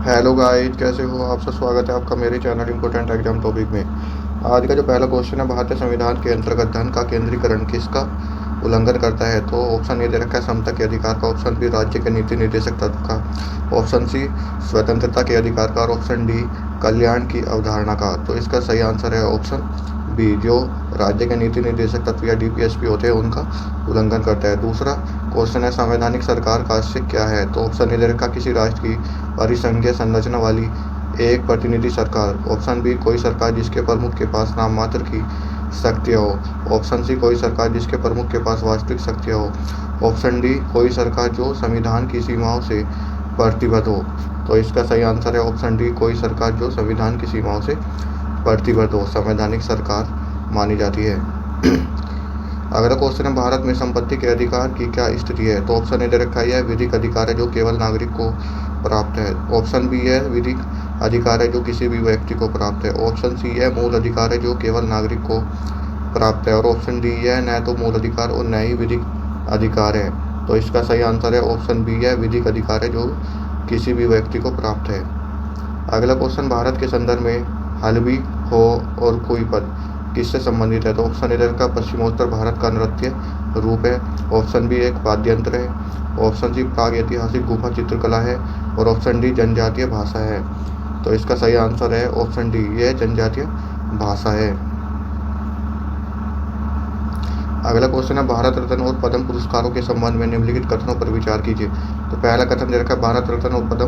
Hello guys, कैसे हो आप? सब स्वागत है आपका मेरे चैनल इम्पोर्टेंट एग्जाम टॉपिक में। आज का जो पहला क्वेश्चन है, भारतीय संविधान के अंतर्गत धन का केंद्रीकरण किसका उल्लंघन करता है? तो ऑप्शन ए दे रखा है समता के अधिकार का, ऑप्शन बी राज्य के नीति निर्देशक तत्व का, ऑप्शन सी स्वतंत्रता के अधिकार का और ऑप्शन डी कल्याण की अवधारणा का। तो इसका सही आंसर है ऑप्शन बी, जो राज्य के नीति निर्देशक तत्व या डीपीएसपी होते हैं उनका उल्लंघन करता है। दूसरा क्वेश्चन है, संवैधानिक सरकार का आशय क्या है? तो ऑप्शन ए दे रखा किसी राष्ट्र की परिसंघीय संरचना वाली एक प्रतिनिधि सरकार, ऑप्शन बी कोई सरकार जिसके प्रमुख के पास नाम मात्र की शक्तियाँ हो, ऑप्शन सी कोई सरकार जिसके प्रमुख के पास वास्तविक शक्तियाँ हो, ऑप्शन डी कोई सरकार जो संविधान की सीमाओं से प्रतिबद्ध हो। तो इसका सही आंसर है ऑप्शन डी, कोई सरकार जो संविधान की सीमाओं से प्रतिबद्ध हो, संवैधानिक सरकार मानी जाती है। अगला क्वेश्चन है, भारत में संपत्ति के अधिकार की क्या स्थिति है? तो ऑप्शन ए दे रखा है यह विधिक अधिकार है जो केवल नागरिक को प्राप्त है, ऑप्शन बी है विधिक अधिकार है जो किसी भी व्यक्ति को प्राप्त है, ऑप्शन सी है मूल अधिकार है जो केवल नागरिक को प्राप्त है और ऑप्शन डी है न तो मूल अधिकार और न ही विधिक अधिकार है। तो इसका सही आंसर है ऑप्शन बी है विधिक अधिकार है जो किसी भी व्यक्ति को प्राप्त है। अगला क्वेश्चन, भारत के संदर्भ में हलबी हो और कोई पद किससे संबंधित है? तो ऑप्शन ए का पश्चिमोत्तर भारत का नृत्य रूप है, ऑप्शन बी एक वाद्य यंत्र है, ऑप्शन सी प्राग ऐतिहासिक गुफा चित्रकला है और ऑप्शन डी जनजातीय भाषा है। तो इसका सही आंसर है ऑप्शन डी, यह जनजातीय भाषा है। अगला क्वेश्चन है, भारत रत्न और पद्म पुरस्कारों के संबंध में निम्नलिखित कथनों पर विचार कीजिए। तो पहला कथन दे रखा है, भारत रत्न और पद्म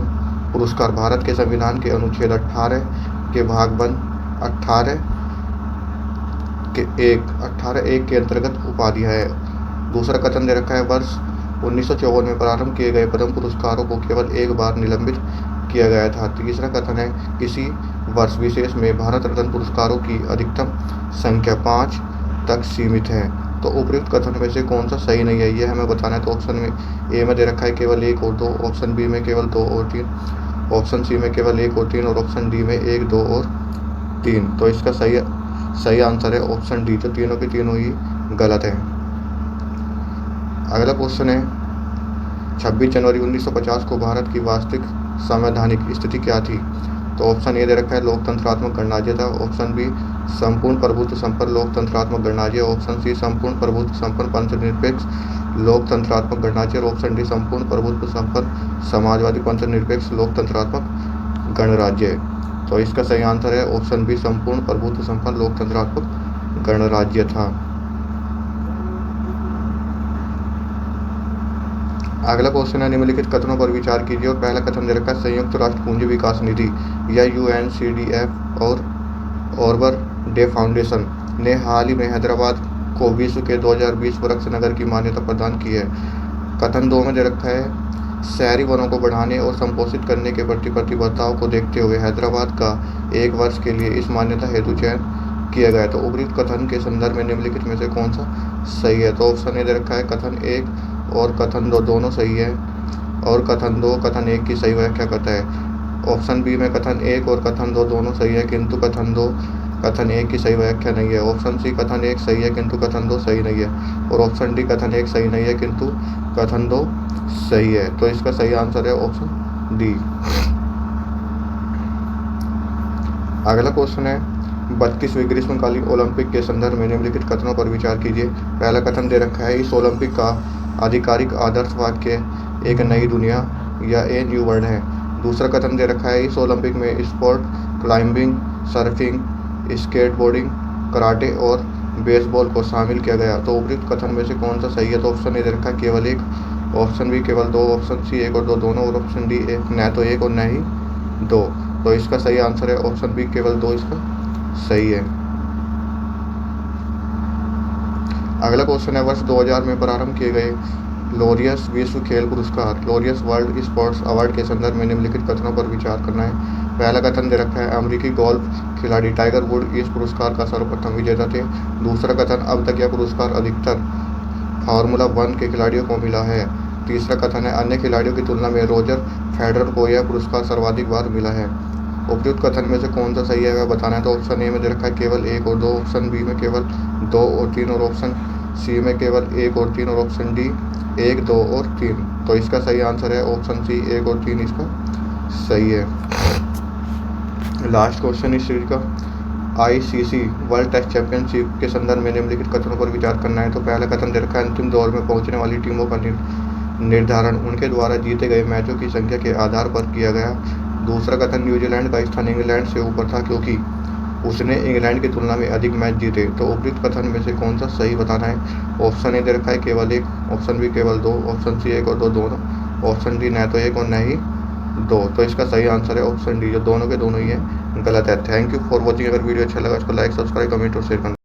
पुरस्कार भारत के संविधान के अनुच्छेद 18 के भाग वन 18 18 एक के अंतर्गत उपाधियाँ है। दूसरा कथन दे रखा है, वर्ष 1954 में प्रारंभ किए गए पद्म पुरस्कारों को केवल एक बार निलंबित किया गया था। तीसरा कथन है, किसी वर्ष विशेष में भारत रत्न पुरस्कारों की अधिकतम संख्या 5 तक सीमित है। तो उपयुक्त कथन में से कौन सा सही नहीं है ये हमें बताना है। तो ऑप्शन में ए में दे रखा है केवल 1 और 2, ऑप्शन बी में केवल 2 और 3, ऑप्शन सी में केवल 1 और 3 और ऑप्शन डी में 1, 2 और 3। तो इसका सही आंसर है ऑप्शन डी, जो तीनों के तीनों ही गलत है। अगला क्वेश्चन है, 26 जनवरी 1950 को भारत की वास्तविक संवैधानिक स्थिति क्या थी? तो ऑप्शन ए दे रखा है लोकतंत्रात्मक गणराज्य था, ऑप्शन बी संपूर्ण प्रभुत्व संपन्न लोकतंत्रात्मक गणराज्य, ऑप्शन सी संपूर्ण प्रभुत्व संपन्न पंचनिरपेक्ष लोकतंत्रात्मक गणराज्य और ऑप्शन डी संपूर्ण प्रभुत्व संपन्न समाजवादी पंचनिरपेक्ष लोकतंत्रात्मक गणराज्य। तो इसका सही आंसर है ऑप्शन बी, संपूर्ण प्रभुत्व संपन्न लोकतंत्रात्मक गणराज्य था। अगला क्वेश्चन है, निम्नलिखित कथनों पर विचार कीजिए और पहला कथन दे रखा है, संयुक्त राष्ट्र पूंजी विकास निधि या यूएनसीडीएफ और ऑर्बर डे फाउंडेशन ने हाल ही में हैदराबाद को विश्व के 2020 वृक्ष नगर की मान्यता प्रदान की है। कथन 2 में दे रखा है, शहरी वनों को बढ़ाने और संपोषित करने के प्रति प्रतिबद्धताओं को देखते हुए हैदराबाद का 1 वर्ष के लिए इस मान्यता हेतु चयन किया गया। तो उपयुक्त कथन के संदर्भ में निम्नलिखित में से कौन सा सही है? तो ऑप्शन ए दे रखा है कथन 1 और कथन 2 दोनों सही है और कथन 2 कथन 1 की सही व्याख्या करता है। ऑप्शन बी में कथन 1 और कथन 2 दोनों सही है किंतु कथन 2 कथन 1 की सही व्याख्या नहीं है। ऑप्शन सी कथन 1 सही है किंतु कथन 2 सही नहीं है और ऑप्शन डी कथन 1 सही नहीं है किंतु कथन 2 सही है। तो इसका सही आंसर है ऑप्शन डी। अगला क्वेश्चन है, 32वीं ग्रीष्मकालीन ओलंपिक के संदर्भ में निम्नलिखित कथनों पर विचार कीजिए। पहला कथन दे रखा है, इस ओलंपिक का आधिकारिक आदर्श वाक्य एक नई दुनिया या ए न्यू वर्ल्ड है। दूसरा कथन दे रखा है, इस ओलंपिक में sport climbing, surfing, skateboarding, karate और बेसबॉल को शामिल किया गया। तो उपयुक्त कथन में से कौन सा सही है? तो ऑप्शन ए दे रखा है केवल 1, ऑप्शन बी केवल 2, ऑप्शन सी 1 और 2 दोनों और ऑप्शन डी न तो 1 और न ही 2। तो इसका सही आंसर है ऑप्शन बी केवल 2 इसका सही है। अगला क्वेश्चन है, वर्ष 2000 में प्रारंभ किए गए लॉरियस विश्व खेल पुरस्कार लॉरियस वर्ल्ड स्पोर्ट्स अवार्ड के संदर्भ में निम्नलिखित कथनों पर विचार करना है। पहला कथन दे रखा है, अमेरिकी गोल्फ खिलाड़ी टाइगर वुड इस पुरस्कार का सर्वप्रथम विजेता थे। दूसरा कथन, अब तक यह पुरस्कार अधिकतर फार्मूला 1 के खिलाड़ियों को मिला है। तीसरा कथन है, अन्य खिलाड़ियों की तुलना में रोजर फेडरर को यह पुरस्कार सर्वाधिक बार मिला है। उपयुक्त कथन में से कौन सा सही है वह बताना है। तो ऑप्शन ए में दे रखा है केवल 1 और 2, ऑप्शन बी में केवल 2 और 3 और ऑप्शन सी में केवल 1 और 3 और ऑप्शन डी 1, 2 और 3। तो इसका सही आंसर है ऑप्शन सी 1 और 3 इसका सही है। लास्ट क्वेश्चन इस सीरीज का, आईसीसी वर्ल्ड टेस्ट चैंपियनशिप के संदर्भ में निम्नलिखित कथनों पर विचार करना है। तो पहला कथन दे रखा है, अंतिम दौर में पहुंचने वाली टीमों का निर्धारण उनके द्वारा जीते गए मैचों की संख्या के आधार पर किया गया। दूसरा कथन, न्यूजीलैंड का स्थान इंग्लैंड से ऊपर था क्योंकि उसने इंग्लैंड की तुलना में अधिक मैच जीते। तो उपयुक्त कथन में से कौन सा सही बताना है। ऑप्शन ए दे रखा है केवल एक, ऑप्शन बी केवल दो, ऑप्शन सी एक और दो दोनों, ऑप्शन डी न तो एक और न ही दो। तो इसका सही आंसर है ऑप्शन डी, जो दोनों के दोनों ही है गलत है। Thank you for watching. अगर वीडियो अच्छा लगा इसको लाइक, सब्सक्राइब, कमेंट और शेयर करना।